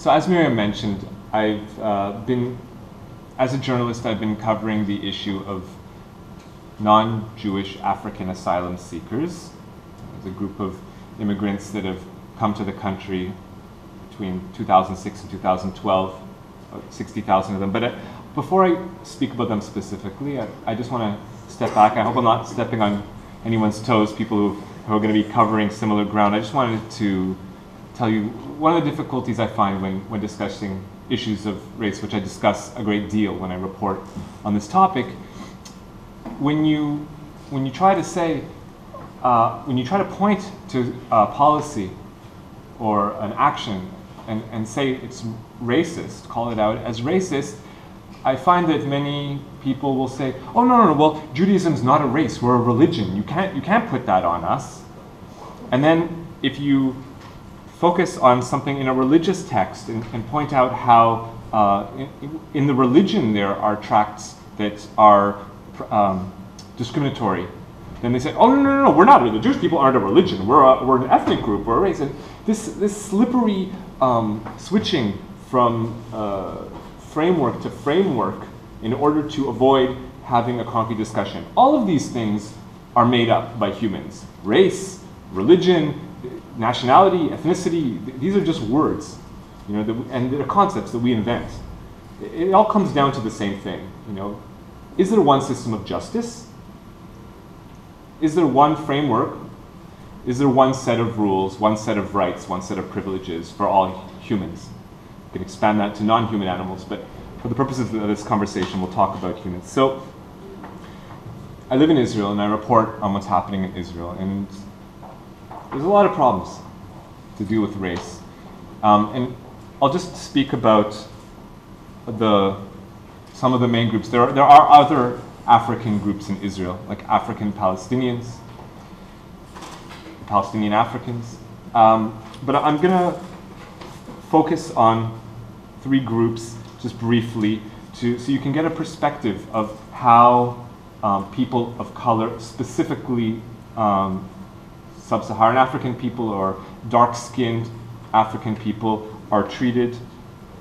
So as Miriam mentioned, as a journalist, I've been covering the issue of non-Jewish African asylum seekers. There's a group of immigrants that have come to the country between 2006 and 2012, 60,000 of them. But before I speak about them specifically, I just want to step back. I hope I'm not stepping on anyone's toes, people who are going to be covering similar ground. I just wanted to tell you one of the difficulties I find when discussing issues of race, which I discuss a great deal when I report on this topic. When you try to say, when you try to point to a policy or an action and say it's racist, call it out as racist, I find that many people will say, oh no, well, Judaism's not a race, we're a religion. You can't put that on us. And then if you focus on something in a religious text and point out how in the religion there are tracts that are discriminatory, then they say, oh no, we're not. The Jewish people aren't a religion. We're an ethnic group. We're a race. And this slippery switching from framework to framework in order to avoid having a concrete discussion. All of these things are made up by humans. Race, religion, nationality, ethnicity, these are just words, and they're concepts that we invent. It all comes down to the same thing, Is there one system of justice? Is there one framework? Is there one set of rules, one set of rights, one set of privileges for all humans? You can expand that to non-human animals, but for the purposes of this conversation, we'll talk about humans. So, I live in Israel and I report on what's happening in Israel, and there's a lot of problems to do with race. And I'll just speak about some of the main groups. There are other African groups in Israel, like African Palestinians, Palestinian Africans. But I'm going to focus on three groups just briefly so you can get a perspective of how people of color, specifically Sub-Saharan African people or dark-skinned African people, are treated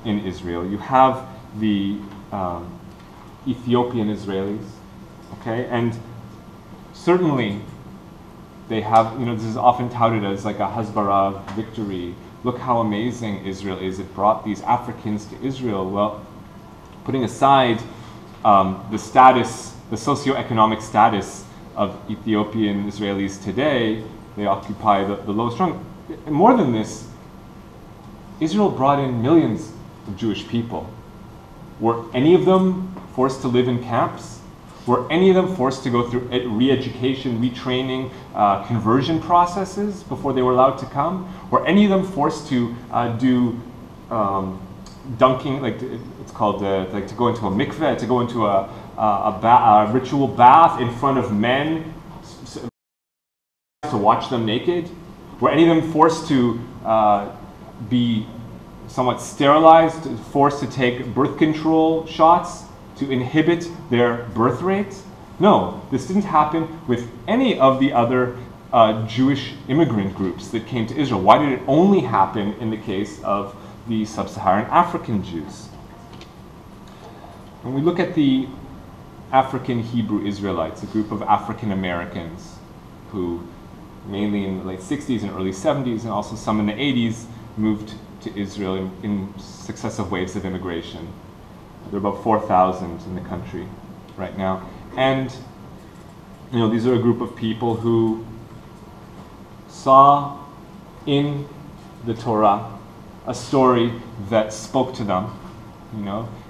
in Israel. You have the Ethiopian Israelis, okay, and certainly they have, this is often touted as like a Hasbara victory. Look how amazing Israel is. It brought these Africans to Israel. Well, putting aside the status, the socioeconomic status of Ethiopian Israelis today, they occupy the lowest rung. More than this, Israel brought in millions of Jewish people. Were any of them forced to live in camps? Were any of them forced to go through re-education, retraining, conversion processes before they were allowed to come? Were any of them forced to do dunking, like it's called, like to go into a mikveh, to go into a ritual bath in front of men, to watch them naked? Were any of them forced to be somewhat sterilized, forced to take birth control shots to inhibit their birth rate? No, this didn't happen with any of the other Jewish immigrant groups that came to Israel. Why did it only happen in the case of the Sub-Saharan African Jews? When we look at the African Hebrew Israelites, a group of African Americans who mainly in the late 60s and early 70s, and also some in the 80s, moved to Israel in successive waves of immigration. There are about 4,000 in the country right now. And these are a group of people who saw in the Torah a story that spoke to them.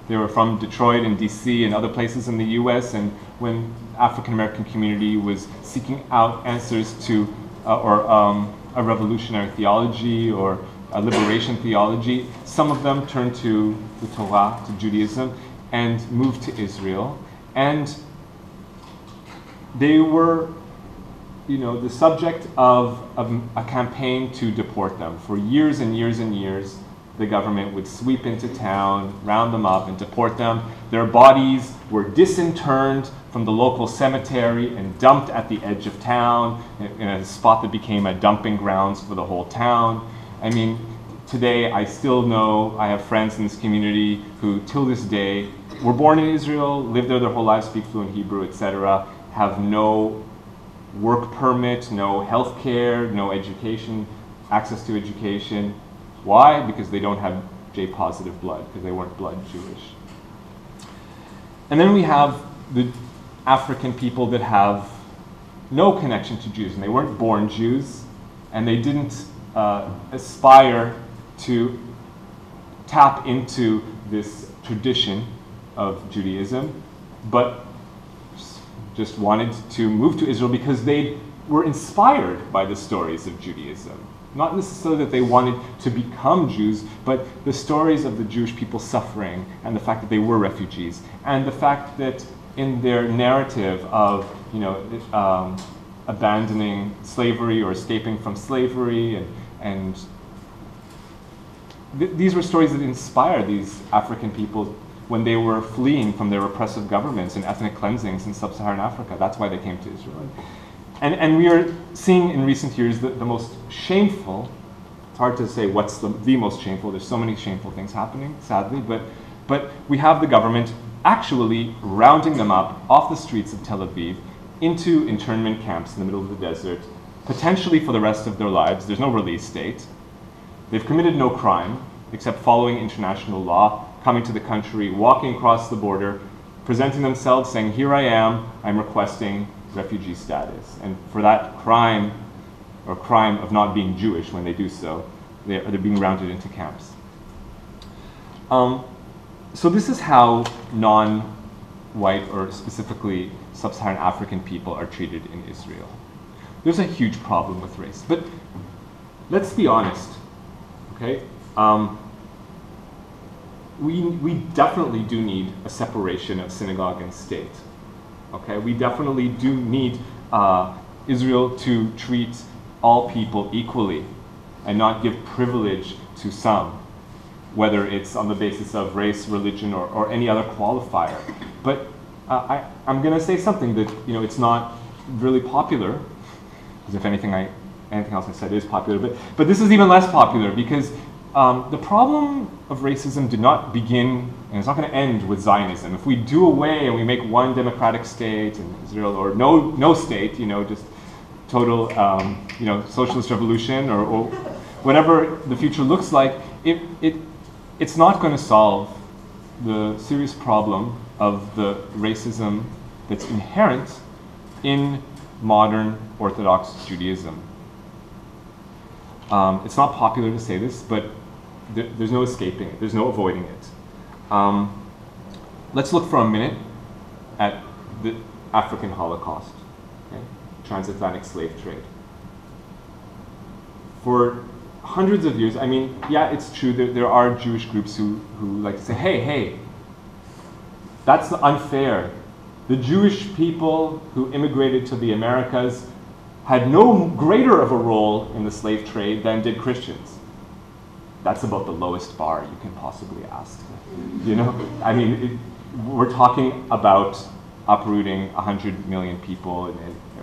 They were from Detroit and DC and other places in the US, and when African American community was seeking out answers to a revolutionary theology or a liberation theology, some of them turned to the Torah, to Judaism, and moved to Israel. And they were, the subject of a campaign to deport them. For years and years and years, the government would sweep into town, round them up, and deport them. Their bodies were disinterred from the local cemetery and dumped at the edge of town in a spot that became a dumping grounds for the whole town. I mean, today, I still know, I have friends in this community who, till this day, were born in Israel, lived there their whole lives, speak fluent Hebrew, etc., have no work permit, no health care, no education, access to education. Why? Because they don't have J-positive blood, because they weren't blood Jewish. And then we have the African people that have no connection to Jews, and they weren't born Jews, and they didn't aspire to tap into this tradition of Judaism, but just wanted to move to Israel because they were inspired by the stories of Judaism. Not necessarily that they wanted to become Jews, but the stories of the Jewish people suffering and the fact that they were refugees, and the fact that in their narrative of, abandoning slavery or escaping from slavery, and these were stories that inspired these African people when they were fleeing from their oppressive governments and ethnic cleansings in sub-Saharan Africa. That's why they came to Israel. And we are seeing in recent years the most shameful, it's hard to say what's the most shameful, there's so many shameful things happening, sadly, but we have the government actually rounding them up off the streets of Tel Aviv into internment camps in the middle of the desert, potentially for the rest of their lives. There's no release date. They've committed no crime except following international law, coming to the country, walking across the border, presenting themselves, saying, here I am, I'm requesting refugee status. And for that crime, or crime of not being Jewish when they do so, they're being rounded into camps. So this is how non-white, or specifically sub-Saharan African people are treated in Israel. There's a huge problem with race, but let's be honest, okay? We definitely do need a separation of synagogue and state. Okay, we definitely do need Israel to treat all people equally and not give privilege to some, whether it's on the basis of race, religion, or any other qualifier. But I'm going to say something that it's not really popular, because if anything else I said is popular. But this is even less popular because the problem of racism did not begin, and it's not going to end with Zionism. If we do away and we make one democratic state in Israel, or no state, just total, socialist revolution, or whatever the future looks like, it's not going to solve the serious problem of the racism that's inherent in modern Orthodox Judaism. It's not popular to say this, but there's no escaping it. There's no avoiding it. Let's look for a minute at the African Holocaust, okay? Transatlantic slave trade. For hundreds of years, yeah, it's true that there are Jewish groups who like to say, hey, that's unfair. The Jewish people who immigrated to the Americas had no greater of a role in the slave trade than did Christians. That's about the lowest bar you can possibly ask. We're talking about uprooting 100 million people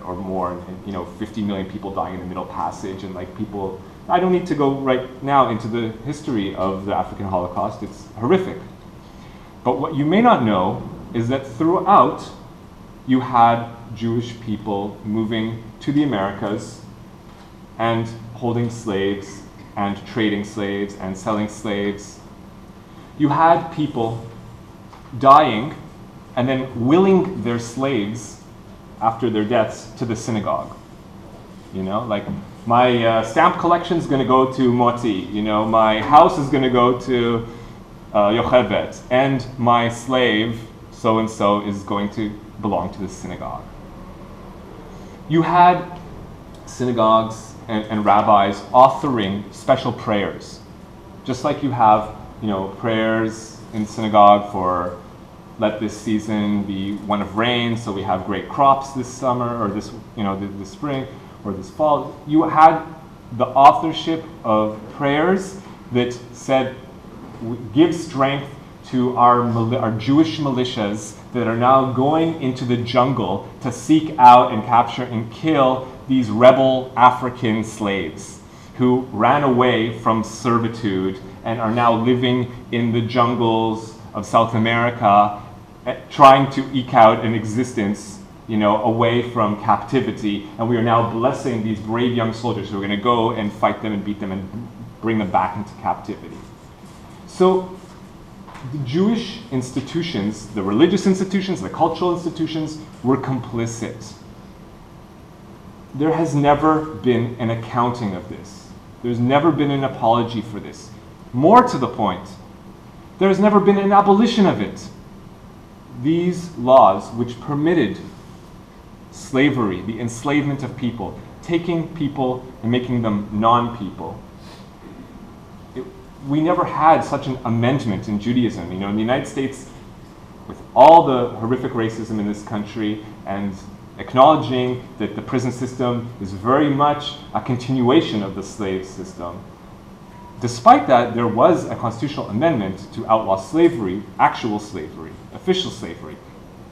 or more, and 50 million people dying in the Middle Passage, and people. I don't need to go right now into the history of the African Holocaust. It's horrific. But what you may not know is that throughout, you had Jewish people moving to the Americas and holding slaves and trading slaves and selling slaves. You had people dying and then willing their slaves after their deaths to the synagogue. My stamp collection is going to go to Moti. My house is going to go to Yocheved, and my slave, so-and-so, is going to belong to the synagogue. You had synagogues and rabbis authoring special prayers, just like you have, prayers in synagogue for let this season be one of rain, so we have great crops this summer, or this spring, or this fall. You had the authorship of prayers that said, give strength to our Jewish militias that are now going into the jungle to seek out and capture and kill these rebel African slaves who ran away from servitude and are now living in the jungles of South America, trying to eke out an existence, away from captivity. And we are now blessing these brave young soldiers who are going to go and fight them and beat them and bring them back into captivity. So the Jewish institutions, the religious institutions, the cultural institutions, were complicit. There has never been an accounting of this. There's never been an apology for this. More to the point, there's never been an abolition of it. These laws, which permitted slavery, the enslavement of people, taking people and making them non-people, we never had such an amendment in Judaism. In the United States, with all the horrific racism in this country and acknowledging that the prison system is very much a continuation of the slave system. Despite that, there was a constitutional amendment to outlaw slavery, actual slavery, official slavery.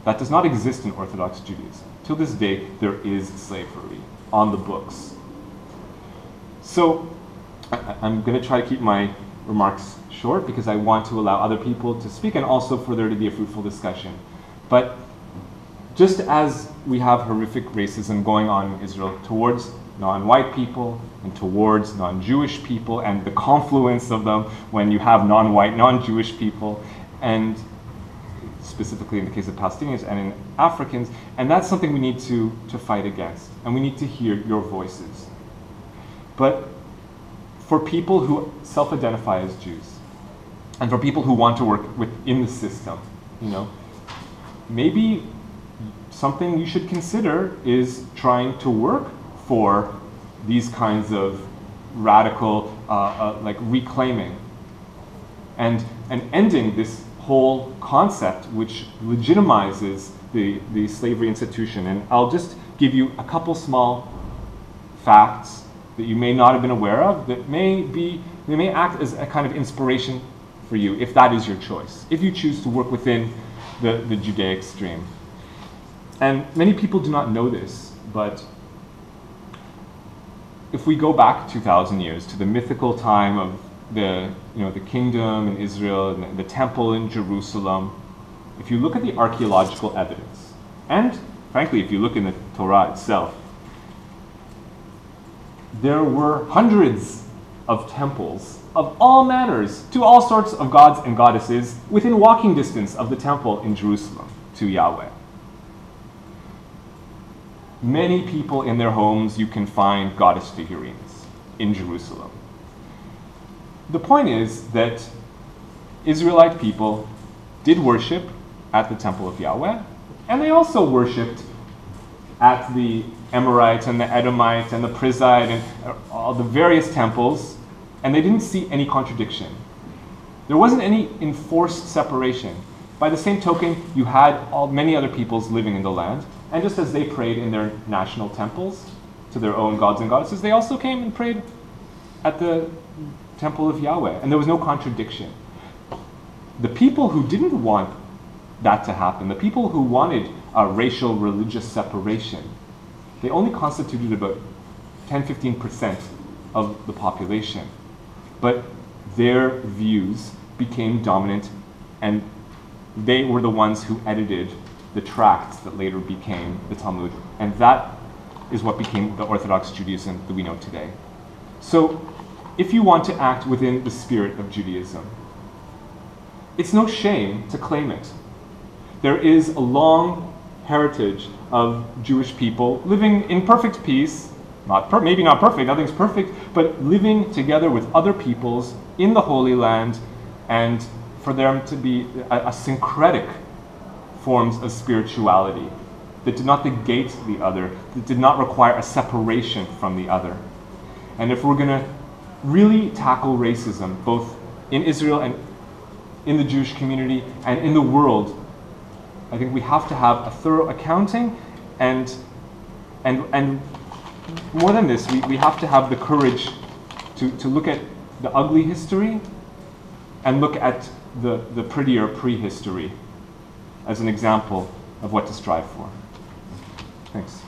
That does not exist in Orthodox Judaism. Till this day, there is slavery on the books. So I'm going to try to keep my remarks short because I want to allow other people to speak and also for there to be a fruitful discussion. But just as we have horrific racism going on in Israel towards non-white people and towards non-Jewish people and the confluence of them when you have non-white, non-Jewish people, and specifically in the case of Palestinians and in Africans, and that's something we need to fight against, and we need to hear your voices. But for people who self-identify as Jews, and for people who want to work within the system, maybe something you should consider is trying to work for these kinds of radical, like reclaiming, and ending this whole concept which legitimizes the slavery institution. And I'll just give you a couple small facts that you may not have been aware of that may act as a kind of inspiration for you if that is your choice, if you choose to work within the Judaic stream. And many people do not know this, but if we go back 2,000 years to the mythical time of the kingdom in Israel and the temple in Jerusalem, if you look at the archaeological evidence, and frankly, if you look in the Torah itself, there were hundreds of temples of all manners to all sorts of gods and goddesses within walking distance of the temple in Jerusalem to Yahweh. Many people in their homes you can find goddess figurines in Jerusalem. The point is that Israelite people did worship at the temple of Yahweh, and they also worshipped at the Amorite and the Edomite and the Prizite and all the various temples, and they didn't see any contradiction. There wasn't any enforced separation. By the same token, you had many other peoples living in the land, and just as they prayed in their national temples to their own gods and goddesses, they also came and prayed at the temple of Yahweh, and there was no contradiction. The people who didn't want that to happen, the people who wanted a racial religious separation, they only constituted about 10-15% of the population. But their views became dominant, and they were the ones who edited the tracts that later became the Talmud. And that is what became the Orthodox Judaism that we know today. So if you want to act within the spirit of Judaism, it's no shame to claim it. There is a long heritage of Jewish people living in perfect peace, maybe not perfect, nothing's perfect, but living together with other peoples in the Holy Land, and for them to be a syncretic forms of spirituality that did not negate the other, that did not require a separation from the other. And if we're going to really tackle racism, both in Israel and in the Jewish community and in the world, I think we have to have a thorough accounting, and more than this, we have to have the courage to look at the ugly history and look at the prettier prehistory as an example of what to strive for. Thanks.